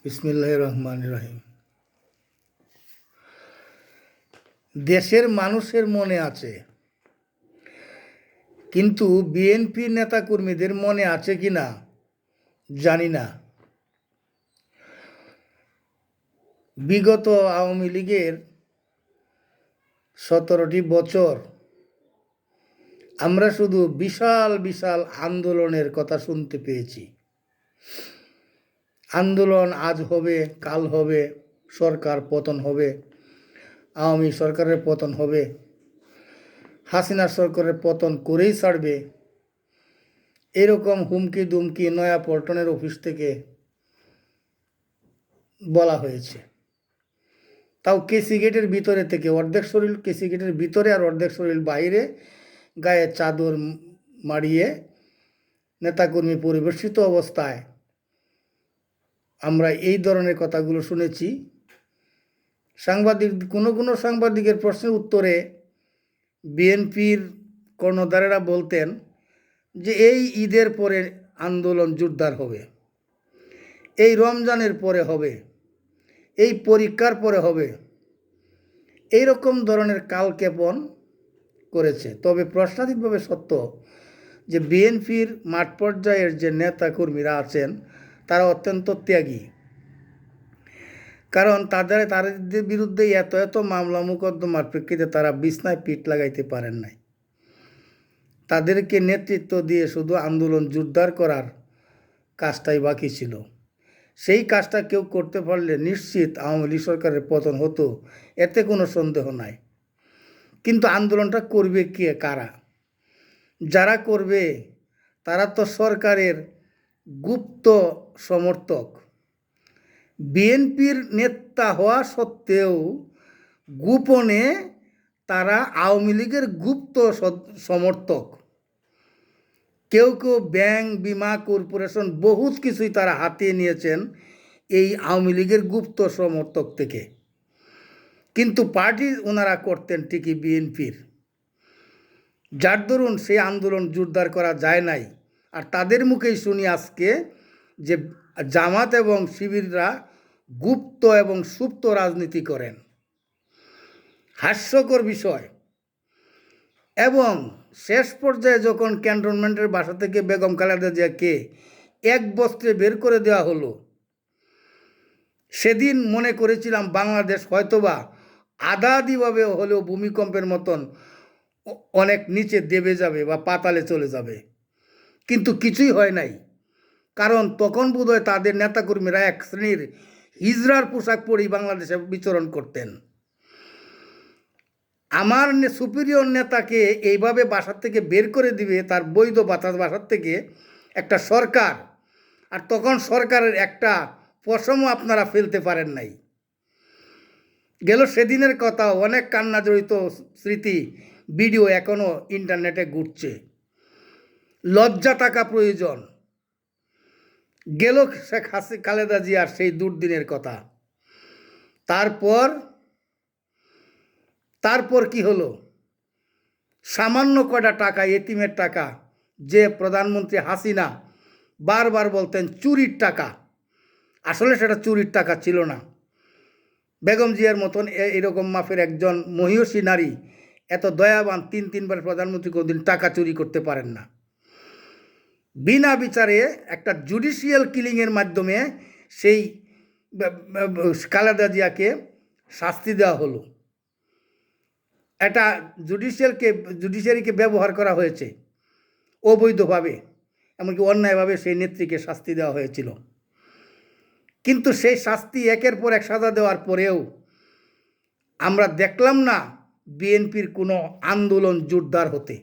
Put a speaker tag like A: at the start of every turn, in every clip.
A: বিসমিল্লাহির রহমানির রহিম। দেশের মানুষের মনে আছে, কিন্তু বিএনপি নেতাকর্মীদের মনে আছে কি না জানি না। বিগত আওয়ামী লীগের 17টি বছর আমরা শুধু বিশাল বিশাল আন্দোলনের কথা শুনতে পেয়েছি। আন্দোলন আজ হবে, কাল হবে, সরকার পতন হবে, আওয়ামী সরকারের পতন হবে, হাসিনা সরকারের পতন করেই ছাড়বে, এরকম হুমকি দুমকি নয়া পল্টনের অফিস থেকে বলা হয়েছে। তাও কেসি গেটের ভিতরে থেকে, অর্ধেক শরীর কেসি গেটের ভিতরে আর অর্ধেক শরীর বাইরে, গায়ে চাদর মারিয়ে নেতাকর্মী পরিবেশিত অবস্থায় আমরা এই ধরনের কথাগুলো শুনেছি। কোনো সাংবাদিকের প্রশ্নের উত্তরে বিএনপির কর্ণধারেরা বলতেন যে এই ঈদের পরে আন্দোলন জোরদার হবে, এই রমজানের পরে হবে, এই পরীক্ষার পরে হবে, এই রকম ধরনের কালক্ষেপণ করেছে। তবে প্রশ্নাতীতভাবে সত্য যে বিএনপির মাঠ পর্যায়ের যে নেতাকর্মীরা আছেন তারা অত্যন্ত ত্যাগী। কারণ তাদের বিরুদ্ধে এত এত মামলা মোকদ্দমার প্রেক্ষিতে তারা বিছনায় পিঠ লাগাইতে পারেন নাই। তাদেরকে নেতৃত্ব দিয়ে শুধু আন্দোলন জোরদার করার কাজটাই বাকি ছিল। সেই কাজটা কেউ করতে পারলে নিশ্চিত আওয়ামী লীগ সরকারের পতন হতো, এতে কোনো সন্দেহ নাই। কিন্তু আন্দোলনটা করবে কে, কারা? যারা করবে তারা তো সরকারের গুপ্ত সমর্থক। বিএনপির নেতা হওয়া সত্ত্বেও গোপনে তারা আওয়ামী লীগের গুপ্ত সমর্থক। কেউ কেউ ব্যাংক, বিমা, কর্পোরেশন বহুত কিছুই তারা হাতিয়ে নিয়েছেন এই আওয়ামী লীগের গুপ্ত সমর্থক থেকে। কিন্তু পার্টি ওনারা করতেন ঠিকই বিএনপির, যার দরুন সেই আন্দোলন জোরদার করা যায় নাই। আর তাদের মুখেই শুনি আজকে যে জামাত এবং শিবিররা গুপ্ত এবং সুপ্ত রাজনীতি করেন। হাস্যকর বিষয়। এবং শেষ পর্যায়ে যখন ক্যান্টনমেন্টের বাসা থেকে বেগম খালেদা জিয়াকে এক বস্ত্রে বের করে দেওয়া হলো, সেদিন মনে করেছিলাম বাংলাদেশ হয়তোবা আধা আধিভাবে হলেও ভূমিকম্পের মতন অনেক নিচে দেবে যাবে বা পাতালে চলে যাবে। কিন্তু কিছুই হয় নাই। কারণ তখন বোধহয় তাদের নেতাকর্মীরা এক শ্রেণীর হিজড়ার পোশাক পরেই বাংলাদেশে বিচরণ করতেন। আমার সুপিরিয়র নেতাকে এইভাবে বাসার থেকে বের করে দিবে, তার বৈধ বাসার থেকে একটা সরকার, আর তখন সরকারের একটা পশমও আপনারা ফেলতে পারেন নাই। গেল সেদিনের কথা, অনেক কান্না জড়িত স্মৃতি ভিডিও এখনও ইন্টারনেটে ঘুরছে। লজ্জা থাকা প্রয়োজন। গেল শেখ খালেদা জিয়ার সেই দুর্দিনের কথা। তারপর কি হলো? সামান্য কয়টা টাকা, এতিমের টাকা, যে প্রধানমন্ত্রী হাসিনা বারবার বলতেন চুরির টাকা, আসলে সেটা চুরির টাকা ছিল না। বেগম জিয়ার মতন এরকম মাফের একজন মহিষী নারী, এত দয়াবান, তিনবার প্রধানমন্ত্রী কোনোদিন টাকা চুরি করতে পারেন না। বিনা বিচারে একটা জুডিশিয়াল কিলিংয়ের মাধ্যমে সেই খালেদা জিয়াকে শাস্তি দেওয়া হলো। এটা জুডিশিয়ারিকে ব্যবহার করা হয়েছে অবৈধভাবে, এমনকি অন্যায়ভাবে সেই নেত্রীকে শাস্তি দেওয়া হয়েছিল। কিন্তু সেই শাস্তি একের পর এক সাজা দেওয়ার পরেও আমরা দেখলাম না বিএনপির কোনো আন্দোলন জোরদার হতে।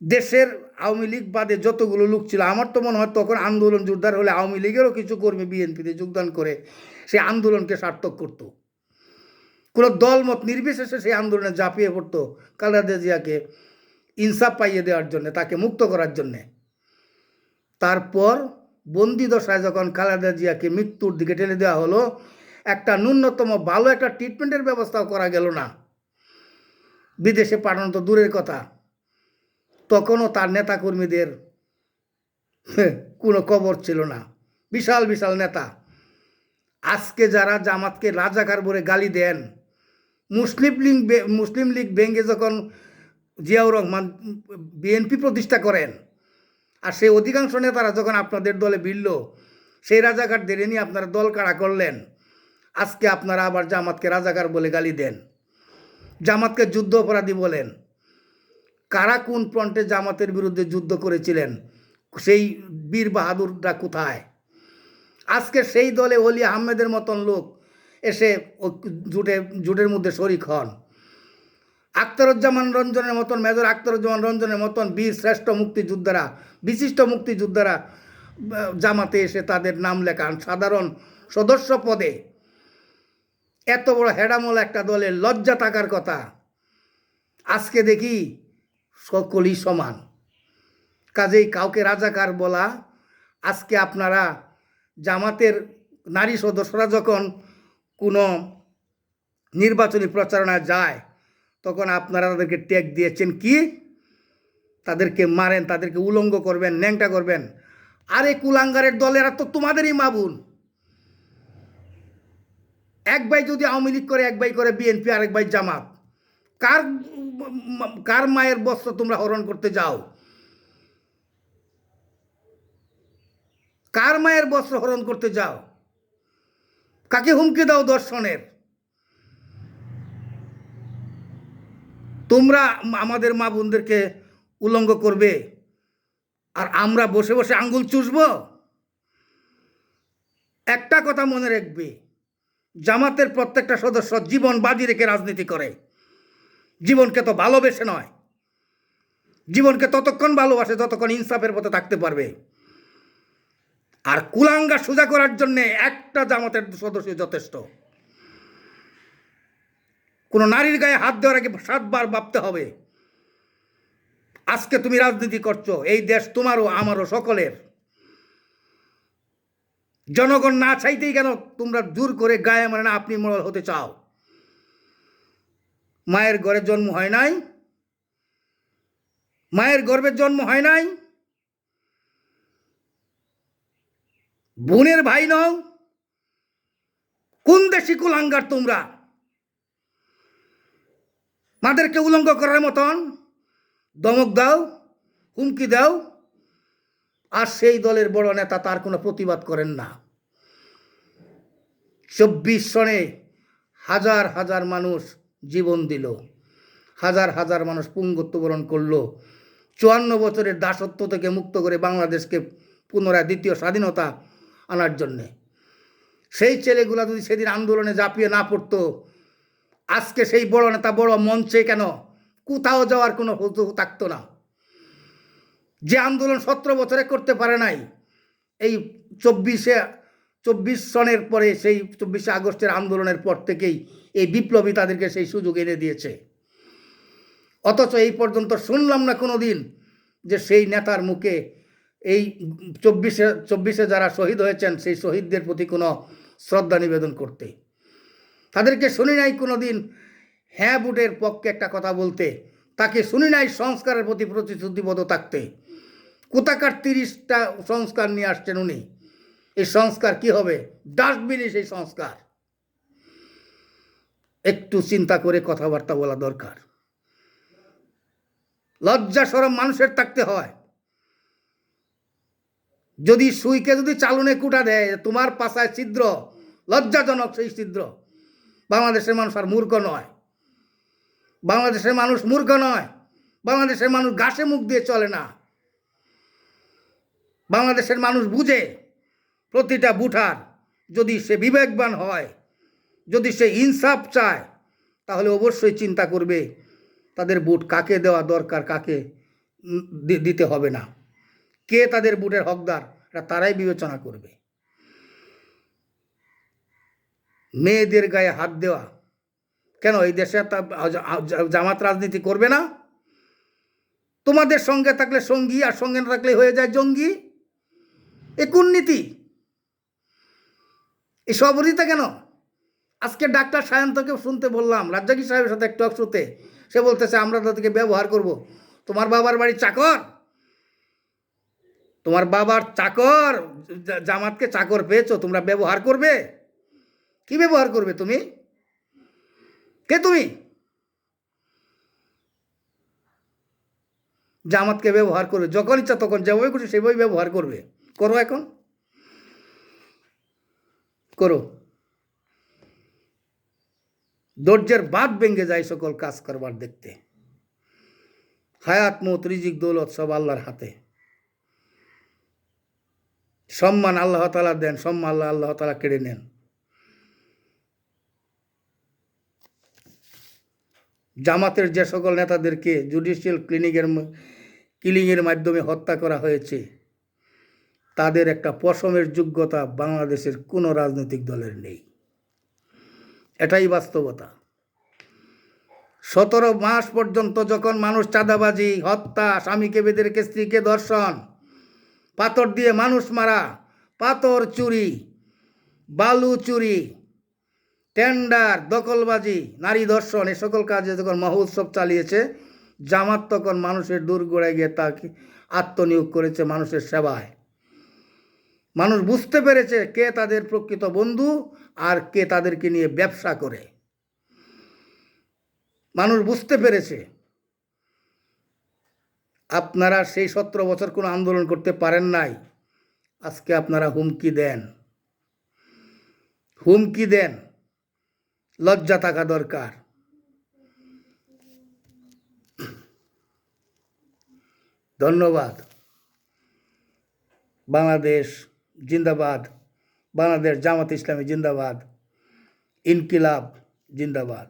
A: দেশের আওয়ামী লীগ বাদে যতগুলো লোক ছিল, আমার তো মনে হয় তখন আন্দোলন জোরদার হলে আওয়ামী লীগেরও কিছু কর্মী বিএনপিতে যোগদান করে সেই আন্দোলনকে সার্থক করত। কোনো দলমত নির্বিশেষে সেই আন্দোলনে ঝাঁপিয়ে পড়তো খালেদা জিয়াকে ইনসাফ পাইয়ে দেওয়ার জন্যে, তাকে মুক্ত করার জন্যে। তারপর বন্দি দশায় যখন খালেদা জিয়াকে মৃত্যুর দিকে ঠেলে দেওয়া হলো, একটা ন্যূনতম ভালো একটা ট্রিটমেন্টের ব্যবস্থাও করা গেল না। বিদেশে পাঠানো তো দূরের কথা, তখনও তার নেতাকর্মীদের কোনো খবর ছিল না। বিশাল বিশাল নেতা। আজকে যারা জামাতকে রাজাকার বলে গালি দেন, মুসলিম লীগ ভেঙে যখন জিয়াউর রহমান বিএনপি প্রতিষ্ঠা করেন, আর সেই অধিকাংশ নেতারা যখন আপনাদের দলে ভিড়ল, সেই রাজাকারদের নিয়ে আপনারা দল কাড়া করলেন। আজকে আপনারা আবার জামাতকে রাজাকার বলে গালি দেন, জামাতকে যুদ্ধ অপরাধী বলেন। কারা কোন ফ্রন্টে জামাতের বিরুদ্ধে যুদ্ধ করেছিলেন? সেই বীর বাহাদুররা কোথায়? আজকে সেই দলে অলি আহমেদের মতন লোক এসে জুটের মধ্যে শরিক হন। আখতারুজ্জামান রঞ্জনের মতন, মেজর আখতারুজ্জামান রঞ্জনের মতন বীর শ্রেষ্ঠ মুক্তিযোদ্ধারা, বিশিষ্ট মুক্তিযোদ্ধারা জামাতে এসে তাদের নাম লেখান সাধারণ সদস্য পদে। এত বড় হেডামল একটা দলের লজ্জা থাকার কথা। আজকে দেখি সকলই সমান। কাজেই কাউকে রাজাকার বলা, আজকে আপনারা জামাতের নারী সদস্যরা যখন কোনো নির্বাচনী প্রচারণায় যায়, তখন আপনারা তাদেরকে ট্যাগ দিয়েছেন কি? তাদেরকে মারেন, তাদেরকে উলঙ্গ করবেন, ন্যাংটা করবেন। আরে কুলাঙ্গারের দলেরা তো তোমাদেরই মা বোন। এক ভাই যদি আওয়ামী লীগ করে, এক ভাই করে বিএনপি, আরেক ভাই জামাত। কার মায়ের বস্ত্র তোমরা হরণ করতে যাও? কার মায়ের বস্ত্র হরণ করতে যাও? কাকে হুমকি দাও দর্শনের? তোমরা আমাদের মা বোনদেরকে উলঙ্গ করবে, আর আমরা বসে বসে আঙ্গুল চুষব? একটা কথা মনে রাখবে, জামাতের প্রত্যেকটা সদস্য জীবন বাজি রেখে রাজনীতি করে। জীবনকে তো ভালোবেসে নয়, জীবনকে ততক্ষণ ভালোবাসে যতক্ষণ ইনসাফের পথে থাকতে পারবে। আর কুলাঙ্গা সোজা করার জন্য একটা জামাতের সদস্য যথেষ্ট। কোনো নারীর গায়ে হাত দেওয়ার আগে 7 বার ভাবতে হবে। আজকে তুমি রাজনীতি করছো, এই দেশ তোমারও আমারও সকলের। জনগণ না চাইতেই কেন তোমরা জোর করে গায়ে মানে না আপনি মোড়ল হতে চাও? মায়ের ঘরে জন্ম হয় নাই? মায়ের গর্ভে জন্ম হয় নাই? বোনের ভাই নও? কোন দেশি কুলাঙ্গার তোমরা? মাদেরকে উলঙ্গ করার মতন ধমক দাও, হুমকি দাও, আর সেই দলের বড় নেতা তার কোনো প্রতিবাদ করেন না। 24 সনে হাজার হাজার মানুষ জীবন দিল, হাজার হাজার মানুষ পুঙ্গত্ব বরণ করলো 54 বছরের দাসত্ব থেকে মুক্ত করে বাংলাদেশকে পুনরায় দ্বিতীয় স্বাধীনতা আনার জন্যে। সেই ছেলেগুলা যদি সেদিন আন্দোলনে ঝাঁপিয়ে না পড়তো, আজকে সেই বড় নেতা বড় মঞ্চে কেন কোথাও যাওয়ার কোনো সুযোগ থাকতো না। যে আন্দোলন 17 বছরে করতে পারে নাই, এই 24 সনের পরে, সেই 24 আগস্টের আন্দোলনের পর থেকেই এই বিপ্লবী তাদেরকে সেই সুযোগ এনে দিয়েছে। অথচ এই পর্যন্ত শুনলাম না কোনো দিন যে সেই নেতার মুখে এই 24-এ যারা শহীদ হয়েছেন সেই শহীদদের প্রতি কোনো শ্রদ্ধা নিবেদন করতে। তাদেরকে শুনি নাই কোনো দিন হ্যাঁ ভোটের পক্ষে একটা কথা বলতে। তাকে শুনি নাই সংস্কারের প্রতি প্রতিশ্রুতিবদ্ধ থাকতে। কোথাকার 30টা সংস্কার নিয়ে আসছেন উনি। এই সংস্কার কি হবে? ডাস্টবিনে সেই সংস্কার। একটু চিন্তা করে কথাবার্তা বলা দরকার। লজ্জা শরম মানুষের থাকতে হয়। যদি সুইকে যদি চালনে কুটা দেয়, তোমার পাশায় ছিদ্র, লজ্জাজনক সেই ছিদ্র। বাংলাদেশের মানুষ আর মূর্খ নয়। বাংলাদেশের মানুষ মূর্খ নয়। বাংলাদেশের মানুষ ঘাসে মুখ দিয়ে চলে না। বাংলাদেশের মানুষ বুঝে প্রতিটা বুঠার যদি সে বিবেকবান হয়, যদি সে ইনসাফ চায়, তাহলে অবশ্যই চিন্তা করবে তাদের ভোট কাকে দেওয়া দরকার, কাকে দিতে হবে না, কে তাদের ভোটের হকদার, এটা তারাই বিবেচনা করবে। মেয়েদের গায়ে হাত দেওয়া কেন? এই দেশে জামাত রাজনীতি করবে না? তোমাদের সঙ্গে থাকলে সঙ্গী, আর সঙ্গে না থাকলে হয়ে যায় জঙ্গি। এ কোন নীতি? এই সবরিতা কেন? আজকে ডাক্তার সায়ন্তকে শুনতে বললাম, রাজ্জাকি সাহেবের সাথে একটা শুতে, সে বলতেছে আমরা তাদেরকে ব্যবহার করব। তোমার বাবার বাড়ি চাকর? তোমার বাবার চাকর, জামাতকে চাকর পেয়েছো, তোমরা ব্যবহার করবে? কি ব্যবহার করবে তুমি? কে তুমি? জামাতকে ব্যবহার করবে, যখন ইচ্ছা তখন যেভাবে খুশি সেভাবে ব্যবহার করবে। করো, এখন করো। ধৈর্যের বাঁধ ভেঙে যায় সকল কাজ করবার দেখতে। হায়াত মৌত রিজিক দৌলত সব আল্লাহর হাতে। সম্মান আল্লাহ তাআলা দেন, সম্মান আল্লাহ তাআলা কেড়ে নেন। জামাতের যে সকল নেতাদেরকে জুডিশিয়াল কিলিংয়ের মাধ্যমে হত্যা করা হয়েছে, তাদের একটা পশমের যোগ্যতা বাংলাদেশের কোনো রাজনৈতিক দলের নেই। এটাই বাস্তবতা। 17 মাস পর্যন্ত যখন মানুষ চাঁদাবাজি, হত্যা, স্বামীকে বেঁধে রেখে স্ত্রীকে ধর্ষণ, পাথর দিয়ে মানুষ মারা, পাথর চুরি, বালু চুরি, টেন্ডার, দখলবাজি, নারী ধর্ষণ, এ সকল কাজে যখন মহোৎসব চালিয়েছে, জামাত তখন মানুষের দোরগোড়ায় গিয়ে তাকে আত্মনিয়োগ করেছে মানুষের সেবায়। মানুষ বুঝতে পেরেছে কে তাদের প্রকৃত বন্ধু আর কে তাদেরকে নিয়ে ব্যবসা করে। মানুষ বুঝতে পেরেছে। আপনারা সেই 17 বছর কোনো আন্দোলন করতে পারেন নাই, আজকে আপনারা হুমকি দেন। হুমকি দেন, লজ্জা থাকা দরকার। ধন্যবাদ। বাংলাদেশ জিন্দাবাদ, বাংলাদেশ জামাত ইসলামী জিন্দাবাদ, ইনকিলাব জিন্দাবাদ।